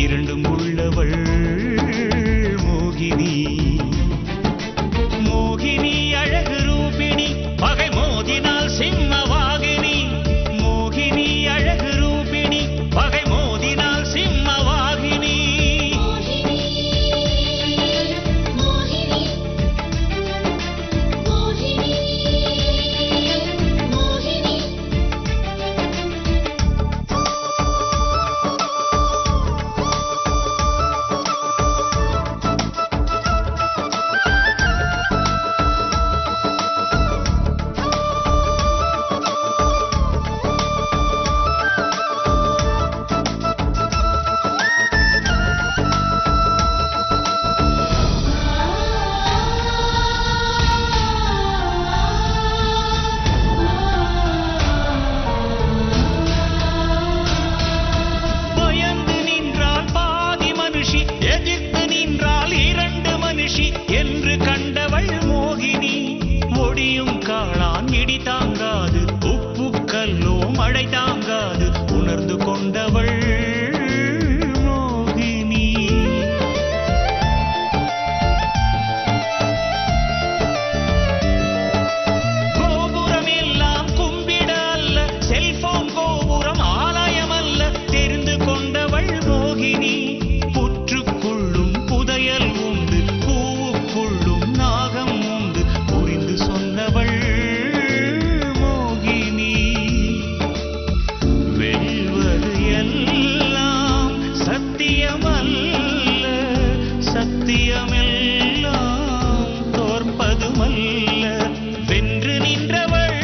இரண்டும் உள்ளவள் மோகினி. மோகினி அழகு ரூபிணி, பகை மோதினால் சிம்மவாகினி. மோகினி அழகு ரூபிணி, பகை மோதினால் சிம்மவாகினி. என்று கண்டவள் மோகினி. ஒடியும் காளான் இடி தாங்காது, உப்பு கல்லோ மழை தாங்காது, உணர்ந்து கொண்டவள் மோகினி. கோபுரம் எல்லாம் கும்பிட அல்ல, செல்போன் கோபுரம் ஆலயம் அல்ல, தெரிந்து கொண்டவள் மோகினி. புற்றுக்குள்ளும் புதையல் உண்டு, பூவுக்குள்ளும் நாகம் உண்டு, புரிந்து சொன்னவள் மோகினி. வெல்வது எல்லாம் சத்தியமல்ல, சத்தியமெல்லாம் தோற்பதுமல்ல, வென்று நின்றவள்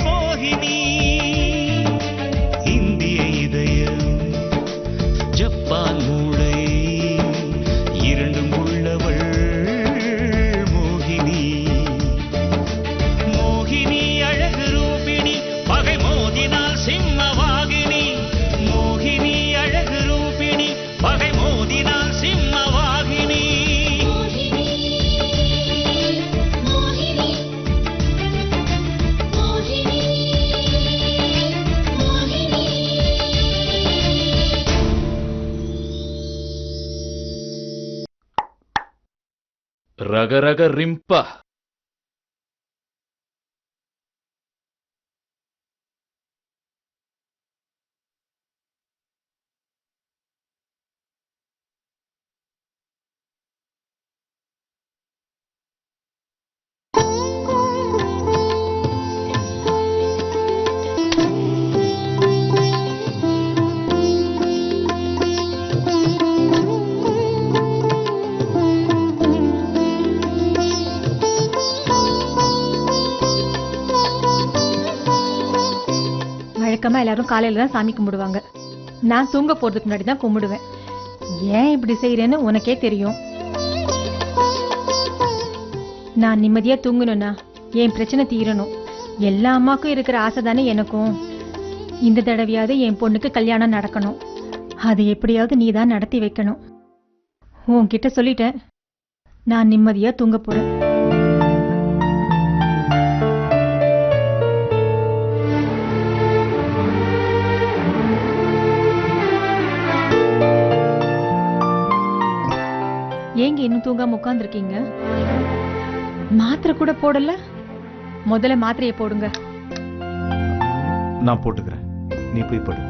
மோகினி. இந்திய இதயம் ஜப்பான் மூளை, இரண்டும் உள்ளவள் மோகினி. மோகினி அழகு ரூபிணி, பகை மோதினால் சிம்மவாகினி. மோகினி அழகு ரூபிணி, பகை மோதினால் சிம்மவாகினி. ரக ரக ரிம்பா. வழக்கமா எல்லாரும் காலையில தான் சாமி கும்பிடுவாங்க. நான் தூங்க போறதுக்கு முன்னாடி தான் கும்பிடுவேன். ஏன் இப்படி செய்யறேன்னு உனக்கே தெரியும். நான் நிம்மதியா தூங்கணும்னா என் பிரச்சனை தீரணும். எல்லா அம்மாக்கும் இருக்கிற ஆசை தானே எனக்கும். இந்த தடவையாவது என் பொண்ணுக்கு கல்யாணம் நடக்கணும். அது எப்படியாவது நீ தான் நடத்தி வைக்கணும். உன்கிட்ட சொல்லிட்டேன், நான் நிம்மதியா தூங்க போறேன். ஏங்க இன்னும் தூங்காம உட்கார்ந்துருக்கீங்க? மாத்திரை கூட போடல? முதல்ல மாத்திரையை போடுங்க. நான் போட்டுக்கிறேன், நீ போய் படு.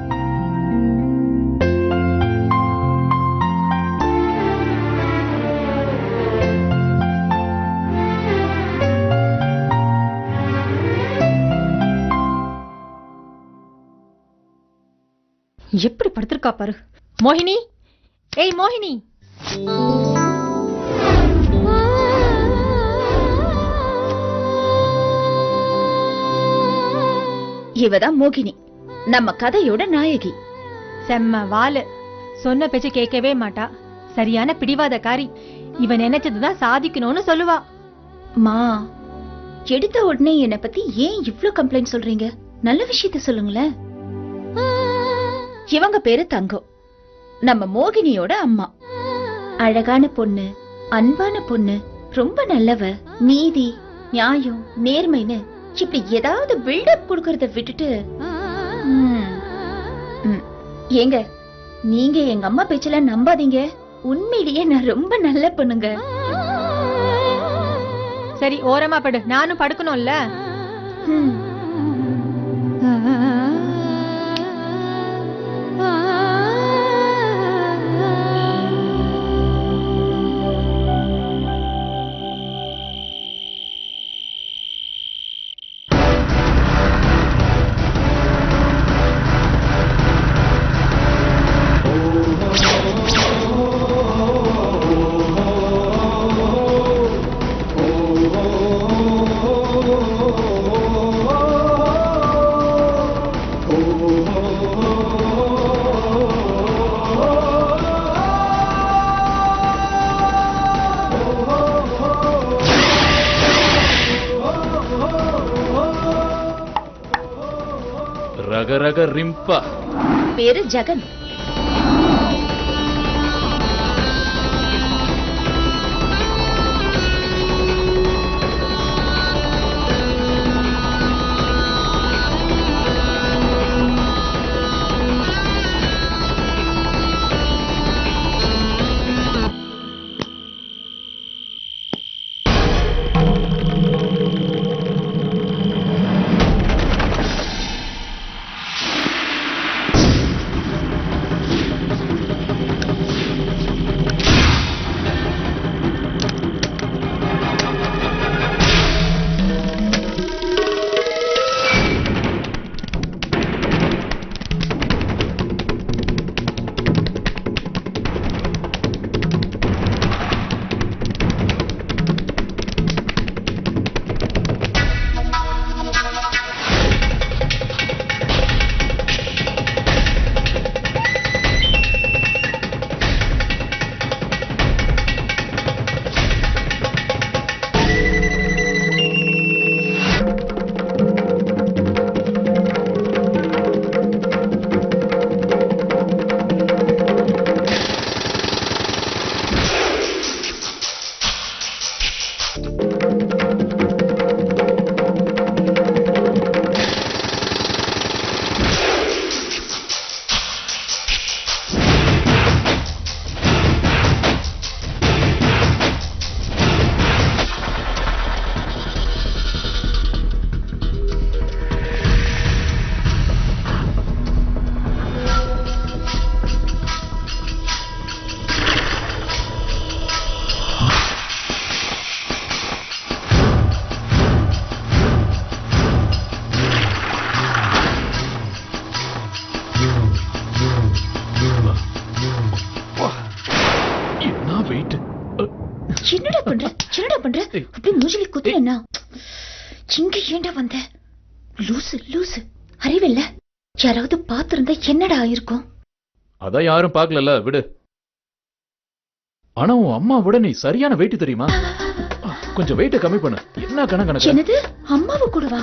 எப்படி படுத்திருக்கா பாரு. மோகினி, ஏய் மோகினி. இவதான் மோகினி, நம்ம கதையோட நாயகி. செம்ம வாலு. சொன்ன பேச்சு கேட்கவே மாட்டா. சரியான பிடிவாதக்காரி. இவன் நினைச்சதுதான் சாதிக்கணும்னு சொல்லுவா. மா, எடுத்த உடனே என்னை பத்தி ஏன் இவ்ளோ கம்ப்ளைண்ட் சொல்றீங்க? நல்ல விஷயத்த சொல்லுங்களேன். இவங்க பேரு தங்கம், நம்ம மோகினியோட அம்மா. அழகான பொண்ணு, அன்பான பொண்ணு, ரொம்ப நல்லவ, நீதி, நியாயம், நேர்மைன்னு இப்படி ஏதாவது பில்டப் கொடுக்கறத விட்டுட்டு ஏங்க நீங்க எங்க அம்மா பேச்செல்லாம் நம்பாதீங்க. உண்மையிலேயே நான் ரொம்ப நல்ல பொண்ணுங்க. சரி ஓரமா படு, நானும் படுக்கணும்ல. ம். ரக ரக ரிம்பா. பேரு ஜெகன். என்னடா பண்ற அப்படியே மூஞ்சில குத்துறேன்னா இங்க ஏண்டா வந்த? லூசு லூசு, அறிவில்ல. யாராவது பாத்திருந்தா என்னடா ஆயிருக்கும்? அதான் யாரும் பாக்கல, விடு. ஆனா உன் அம்மா விட நீ சரியான வெயிட் தெரியுமா? கொஞ்சம் வெயிட்ட கம்மி பண்ணு. என்ன கணக்கு? என்னது அம்மாவை கூடவா?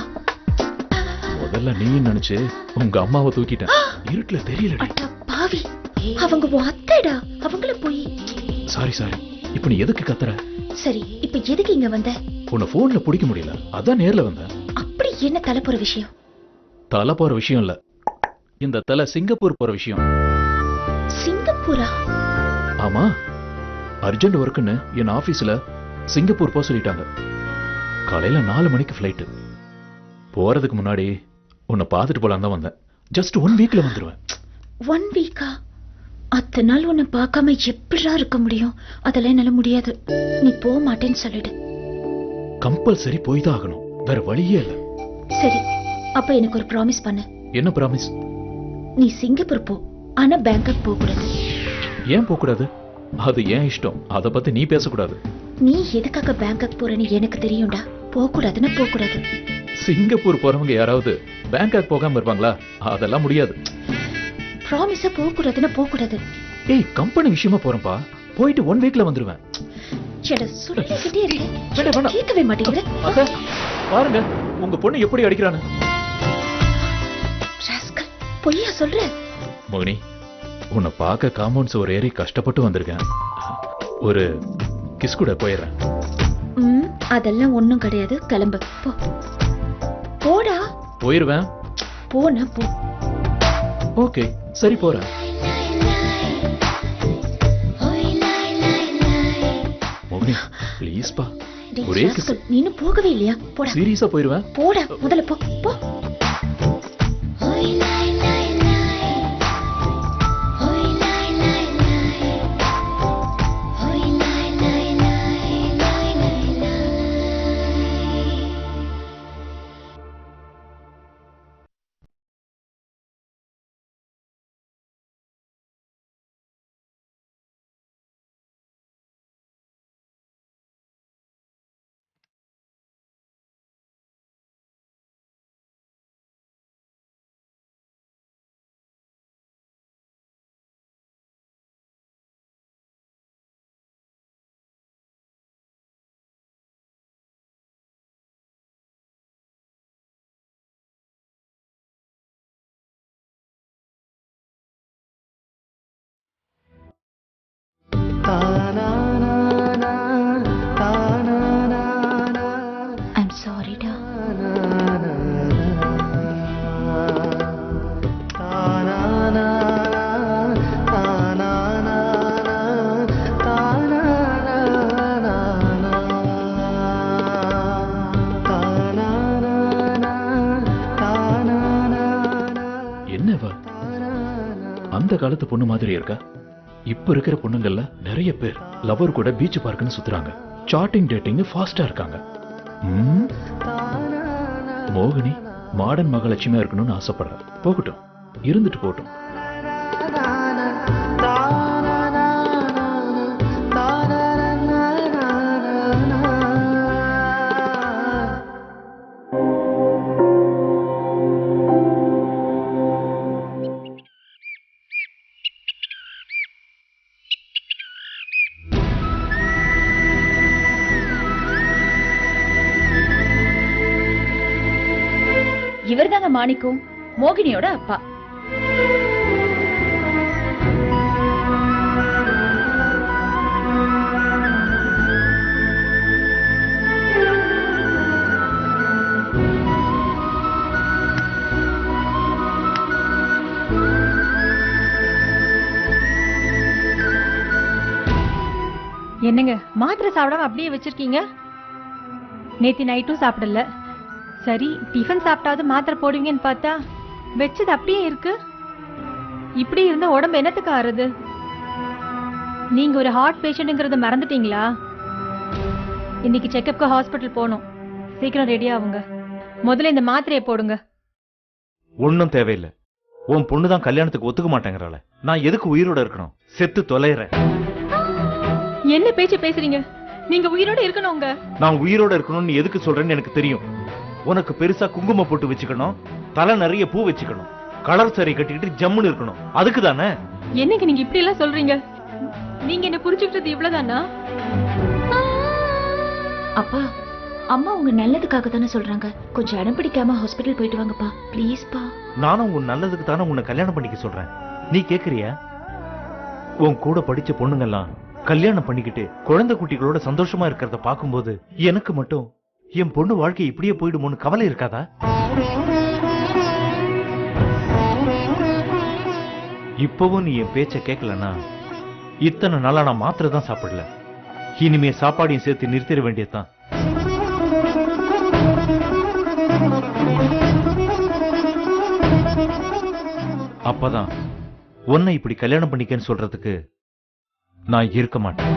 முதல்ல நீ நினைச்சு உங்க அம்மாவை தூக்கிட்டேன். இருட்டுல தெரியல. அட பாவி, அவங்க உன் அத்தைடா. அவங்கள போய் சாரி சாரி. இப்ப நீ எதுக்கு கத்துற? சரி, இப்ப எதுக்கு இங்க வந்த? உன்னை போன்ல பிடிக்க முடியல, அதான் நேர்ல வந்தேன். அப்படி என்ன தலை போற விஷயம்? தலை போற விஷயம் இல்ல, இந்த தலை சிங்கப்பூர் போற விஷயம். சிங்கப்பூரா? ஆமா, அர்ஜென்ட் ஒர்க்குன்னு என் ஆபீஸ்ல சிங்கப்பூர் போக சொல்லிட்டாங்க. காலையில 4 மணிக்கு ஃபிளைட். போறதுக்கு முன்னாடி உன்னை பார்த்துட்டு போலாம் தான் வந்தேன். ஜஸ்ட் 1 வீக்ல வந்துருவேன். 1 வீக்கா? அத்தனை நாள் உன்னை பார்க்காம எப்படிலாம் இருக்க முடியும்? அதெல்லாம் என்னால முடியாது. நீ போக மாட்டேன்னு சொல்லிடு. கம்பல்சரி போய் தான் ஆகணும், வேற வழியே இல்ல. சரி, அப்ப எனக்கு ஒரு ப்ராமிஸ் பண்ணு. என்ன ப்ராமிஸ்? நீ சிங்கப்பூர் போ, ஆனா பேங்காக் போக கூடாது. ஏன் போக கூடாது? அது ஏன் இஷ்டம், அத பத்தி நீ பேசக்கூடாது. நீ எதுக்காக பேங்காக் போறன்னு எனக்கு தெரியும்டா. போக கூடாதுன்னா போக கூடாது. சிங்கப்பூர் போறவங்க யாராவது பேங்காக் போகாம இருப்பாங்களா? அதெல்லாம் முடியாது. ப்ராமிஸா போக கூடாதுன்னா போக கூடாது. ஏய், கம்பெனி விஷயமா போறேன்ப்பா. போயிட்டு 1 வீக்ல வந்துருவேன். சேட சொல்லிக்கிட்டே இருக்கேன், வேண்டாம். கேட்கவே மாட்டேங்கிற. பாருங்க உங்க பொண்ணு எப்படி அடிக்கிறானு. ராஸ்கல், பொய்யா சொல்ற? மோகினி, உன்னை பார்க்க காம்பவுண்ட் சுவர் ஏறி கஷ்டப்பட்டு வந்திருக்கேன். ஒரு கிஸ் கூட போயிடுறேன். அதெல்லாம் ஒண்ணும் கிடையாது. கிளம்பு போ. போடா. போயிருவேன். போனா போ. ஓகே, சரி போறேன். ப்ளீஸ்பா, டேய், ஒரே rascal, நீ இன்னும் போகவே இல்லையா? போடா சீரியஸா போயிருவேன். போடா, முதல்ல போ போ. I'm sorry டா. என்னவ அந்த காலத்து பொண்ணு மாதிரி இருக்கா? இப்ப இருக்கிற பொண்ணுங்கள்ல நிறைய பேர் லவர் கூட பீச் பார்க்குன்னு சுத்துறாங்க. சாட்டிங் டேட்டிங் ஃபாஸ்டா இருக்காங்க. மோகினி மாடர்ன் மகாலட்சுமியா இருக்கணும்னு ஆசைப்படுற. போகட்டும், இருந்துட்டு போகட்டும். இவர்தாங்க மாணிக்கம், மோகினியோட அப்பா. என்னங்க மாத்திரை சாப்பிடாம அப்படியே வச்சிருக்கீங்க? நேத்தி நைட்டும் சாப்பிடல. சரி, டிஃபன் சாப்பிட்டாவது மாத்திரை போடுவீங்கன்னு பார்த்தா வச்சது அப்படியே இருக்கு. இப்படி இருந்தா உடம்பு என்னத்துக்கு ஆறுது? நீங்க ஒரு ஹார்ட் பேஷண்ட்ங்கிறத மறந்துட்டீங்களா? இன்னைக்கு செக்கப்க்கு ஹாஸ்பிட்டல் போகணும். சீக்கிரம் ரெடி ஆகுங்க. முதல்ல இந்த மாத்திரையை போடுங்க. ஒன்னும் தேவையில்லை. உன் பொண்ணுதான் கல்யாணத்துக்கு ஒத்துக்க மாட்டேங்கிறாள. நான் எதுக்கு உயிரோட இருக்கணும்? செத்து தொலைறேன். என்ன பேச்சு பேசுறீங்க? நீங்க உயிரோட இருக்கணுங்க. நான் உயிரோட இருக்கணும்னு எதுக்கு சொல்றேன்னு எனக்கு தெரியும். உனக்கு பெருசா குங்குமம் போட்டு வச்சுக்கணும், தலை நிறைய பூ வச்சுக்கணும், கலர் சாரி கட்டிக்கிட்டு ஜம்முன்னு இருக்கணும். அதுக்கு தானே. என்னங்க நீங்க இப்படி எல்லாம் சொல்றீங்க? நீங்க என்ன புரிஞ்சுக்கிட்டது இவ்வளவுதானா? அப்பா, அம்மா உங்க நல்லதுக்காக தானே சொல்றாங்க. கொஞ்சம் இடம் பிடிக்காம ஹாஸ்பிட்டல் போயிட்டு வாங்கப்பா, ப்ளீஸ் பா. நானும் உன் நல்லதுக்கு தானே உன்னை கல்யாணம் பண்ணிக்க சொல்றேன். நீ கேக்குறியா? உன் கூட படிச்ச பொண்ணுங்கெல்லாம் கல்யாணம் பண்ணிக்கிட்டு குழந்தை குட்டிகளோட சந்தோஷமா இருக்கிறத பாக்கும்போது எனக்கு மட்டும் என் பொண்ணு வாழ்க்கை இப்படியே போயிடுமோன்னு கவலை இருக்காதா? இப்பவும் நீ என் பேச்ச கேட்கலன்னா இத்தனை நாளா நான் மாத்திரை தான் சாப்பிடல. இனிமே சாப்பாடையும் சேர்த்து நிறுத்திட வேண்டியதுதான். அப்பதான் உன்னை இப்படி கல்யாணம் பண்ணிக்கன்னு சொல்றதுக்கு நான் இருக்க மாட்டேன்.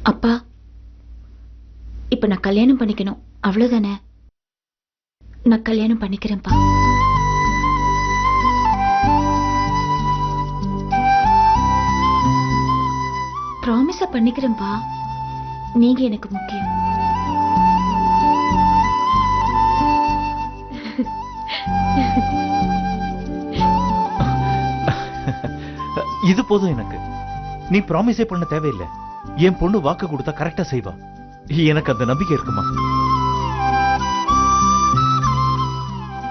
அப்பா, இப்ப நான் கல்யாணம் பண்ணிக்கணும், அவ்வளவுதானே? நான் கல்யாணம் பண்ணிக்கிறேன்ப்பா. ப்ராமிஸா பண்ணிக்கிறேன்ப்பா. நீங்க எனக்கு முக்கியம். இது போதும் எனக்கு. நீ ப்ராமிஸே பண்ண தேவையில்லை. என் பொண்ணு வாக்கு கொடுத்தா கரெக்டா செய்வா. எனக்கு அந்த நம்பிக்கை இருக்குமா?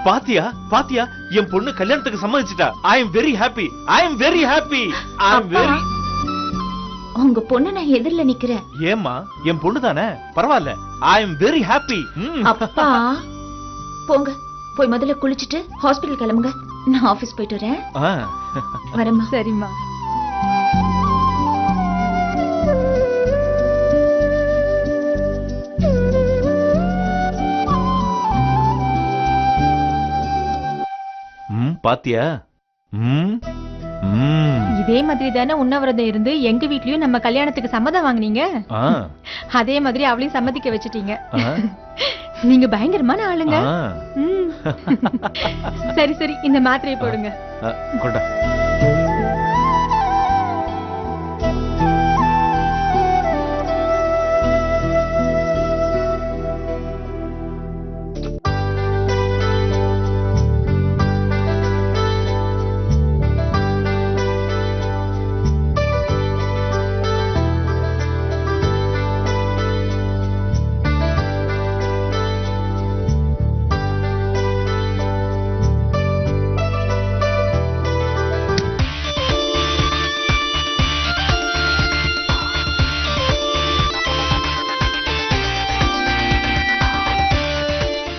பாத்தியா பாத்தியா என் பொண்ணு கல்யாணத்துக்கு சம்மதிச்சிட்டா. I am very happy. I am very happy. I am very. உங்க பொண்ணு நான் எதிரில நிக்கிறேன். ஏம்மா என் பொண்ணு தானே, பரவாயில்ல. ஐ எம் வெரி ஹாப்பி. அப்பா போங்க, போய் முதல்ல குளிச்சிட்டு ஹாஸ்பிடல் கிளம்புங்க. நான் ஆபீஸ் போயிட்டு வரேன். வரேம்மா. சரிம்மா. பாத்தியா? இதே மாதிரி தானே உண்ணாவிரதம் இருந்து எங்க வீட்லயும் நம்ம கல்யாணத்துக்கு சம்மதம் வாங்குனீங்க. அதே மாதிரி அவளையும் சம்மதிக்க வச்சிட்டீங்க. நீங்க பயங்கரமான ஆளுங்க. சரி சரி, இந்த மாத்திரையை போடுங்க. கொண்டா.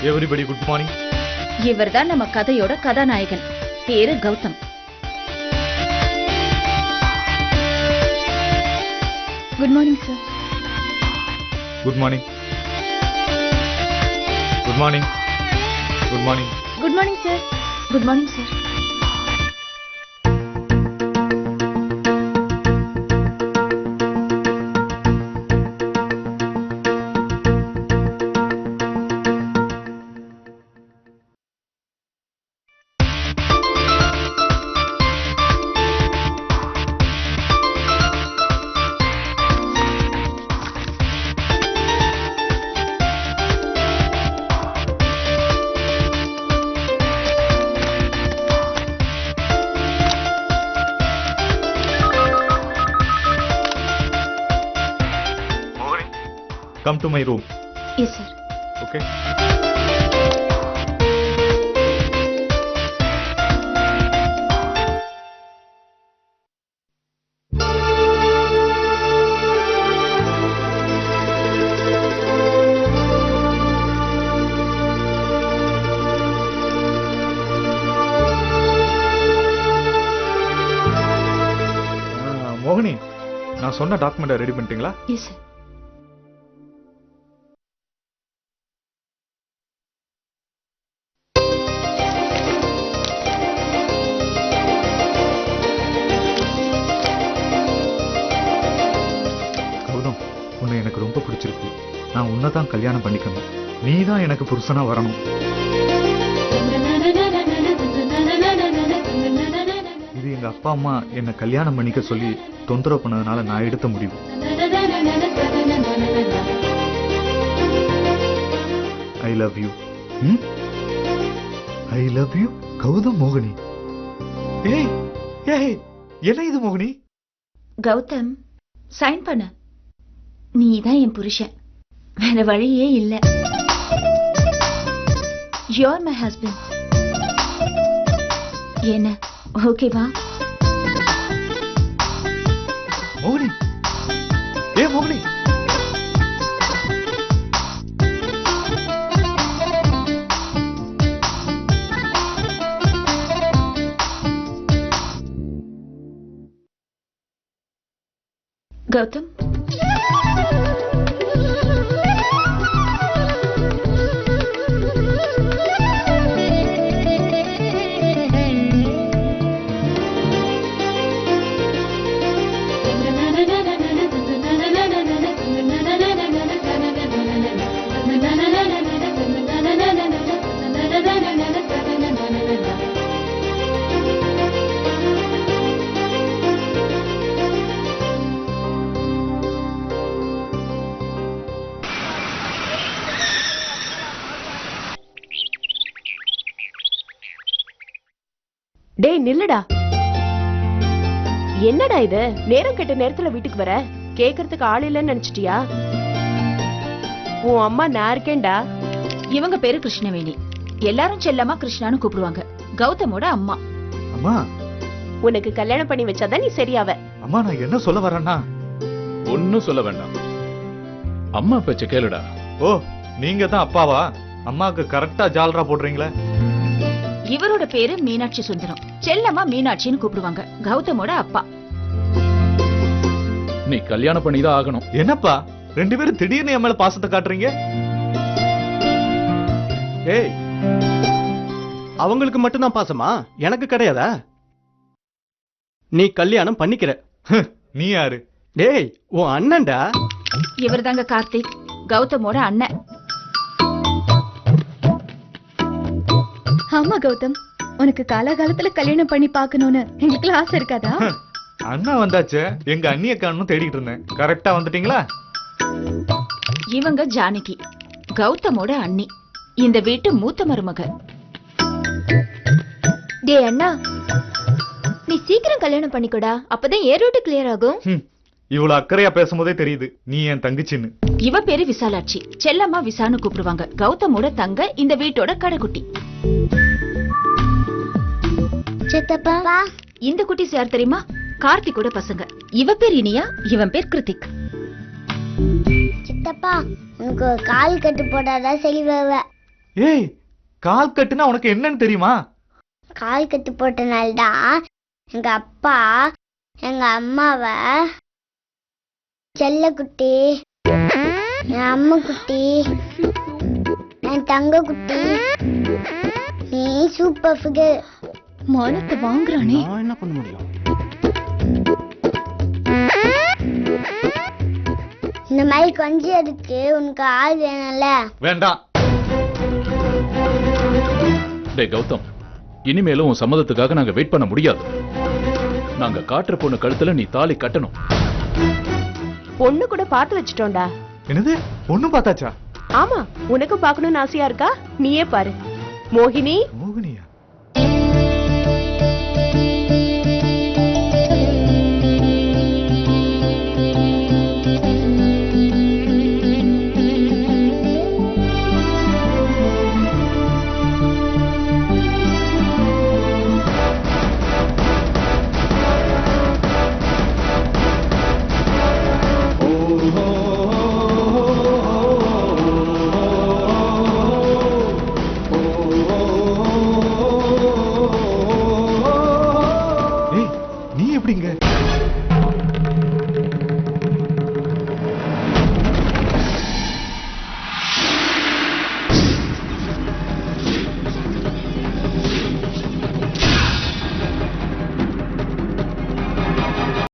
Everybody good morning. இவர்தான் நம்ம கதையோட கதாநாயகன். பேரு Gautham. Good morning sir. Good morning. Good morning. Good morning. Good morning sir. Good morning sir. Come to my room. Yes, sir. Okay. மோகினி, நான் சொன்ன டாக்குமெண்ட்டை ரெடி பண்ணிட்டீங்களா? Yes, sir. உன்னை எனக்கு ரொம்ப பிடிச்சிருக்கு. நான் உன்னை தான் கல்யாணம் பண்ணிக்கணும். நீ தான் எனக்கு புருஷனா வரணும். இது எங்க அப்பா அம்மா என்னை கல்யாணம் பண்ணிக்க சொல்லி தொந்தரவு பண்ணதுனால நான் எடுத்த முடிவு. I love you. I love you Gautham மோகினி. ஏய் ஏய், என்ன இது மோகினி? கௌதம், சைன் பண்ண. நீதான் என் புருஷன். வேற வழியே இல்ல. You are my husband. என்ன ஓகேவா? மோகினி, ஏ மோகினி. கௌதம், டேய் நில்லுடா. என்னடா இது, நேரம் கெட்ட நேரத்துல வீட்டுக்கு வர? கேக்குறதுக்கு ஆள் இல்லைன்னு நினைச்சிட்டியா? உன் அம்மா நான் இருக்கேன்டா. இவங்க பேரு கிருஷ்ணவேணி. எல்லாரும் செல்லம்மா கிருஷ்ணான்னு கூப்பிடுவாங்க. கௌதமோட அம்மா. அம்மா உனக்கு கல்யாணம் பண்ணி வச்சாதான் நீ சரியாவ. அம்மா நான் என்ன சொல்ல வரேன்னா, ஒன்னும் சொல்ல வேண்டாம். அம்மா பேச்ச கேளுடா. ஓ நீங்க தான் அப்பாவா? அம்மாக்கு கரெக்டா ஜால்ரா போடுறீங்களே. இவரோட பேரு மீனாட்சி சுந்தரம். செல்லம்மா மீனாட்சின்னு கூப்பிடுவாங்க. கௌதமோட அப்பா. நீ கல்யாணம் பண்ணிதான் ஆகணும். என்னப்பா ரெண்டு பேரும் திடீர்னு என் மேல பாசத்தை காட்டுறீங்க? ஏய், அவங்களுக்கு மட்டும்தான் பாசமா? எனக்கு கிடையாதா? நீ கல்யாணம் பண்ணிக்கிற. நீ யாரு? டேய் உன் அண்ணன்டா. இவர்தாங்க கார்த்திக், கௌதமோட அண்ணன். ஆமா கௌதம், உனக்கு காலகாலத்துல கல்யாணம் பண்ணி பார்க்கணும்னு எங்களுக்கு ஆசை இருக்காதா? அண்ணா வந்தாச்சு. எங்க அண்ணிய காணும் தேடிட்டு இருந்தேன். கரெக்டா வந்துட்டீங்களா? இவங்க ஜானகி, கௌதமோட அண்ணி, இந்த வீட்டு மூத்த மருமக. டேய் அண்ணா, நீ சீக்கிரம் கல்யாணம் பண்ணிக்கோடா, அப்பதான் ஏ ரூட் கிளியர் ஆகும். இவ்வளவு அக்கறையா பேசும்போதே தெரியுது நீ என் தங்கச்சின்னு. இவ பேரு விசாலாட்சி. செல்லம்மா விசான்னு கூப்பிடுவாங்க. கௌதமோட தங்க, இந்த வீட்டோட கடைக்குட்டி. சித்தப்பா, இந்த குட்டி யார் தெரியுமா? கார்த்திகோட பசங்க. இவ பேர் இனியா, இவன் பேர் கிருத்திக். சித்தப்பா, உனக்கு கால் கட்டு போடாதான் செலிவாவ. ஏய், கால் கட்டுனா உனக்கு என்னன்னு தெரியுமா? கால் கட்டு போட்டனால்தான் எங்க அப்பா எங்க அம்மாவை செல்ல குட்டி, என் அம்மா குட்டி, என் தங்க குட்டி, நீ சூப்பர் ஃபிகர் மானத்தை வாங்குறானே. நான் என்ன பண்ண முடியும்? இந்த மாதிரி கொஞ்சம் அதுக்கு உனக்கு ஆள் வேணும்ல. வேண்டாம். டேய் கௌதம், இனிமேலும் உன் சம்மதத்துக்காக நாங்க வெயிட் பண்ண முடியாது. நாங்க காட்டுற பொண்ணு கழுத்துல நீ தாலி கட்டணும். பொண்ணு கூட பார்த்து வச்சிட்டோம்டா. என்னது? ஒண்ணும் பார்த்தாச்சா? ஆமா, உனக்கும் பார்க்கணும்னு ஆசையா இருக்கா? நீயே பாரு. மோகினி, மோகினியா? ஏய், நீ எப்படிங்க?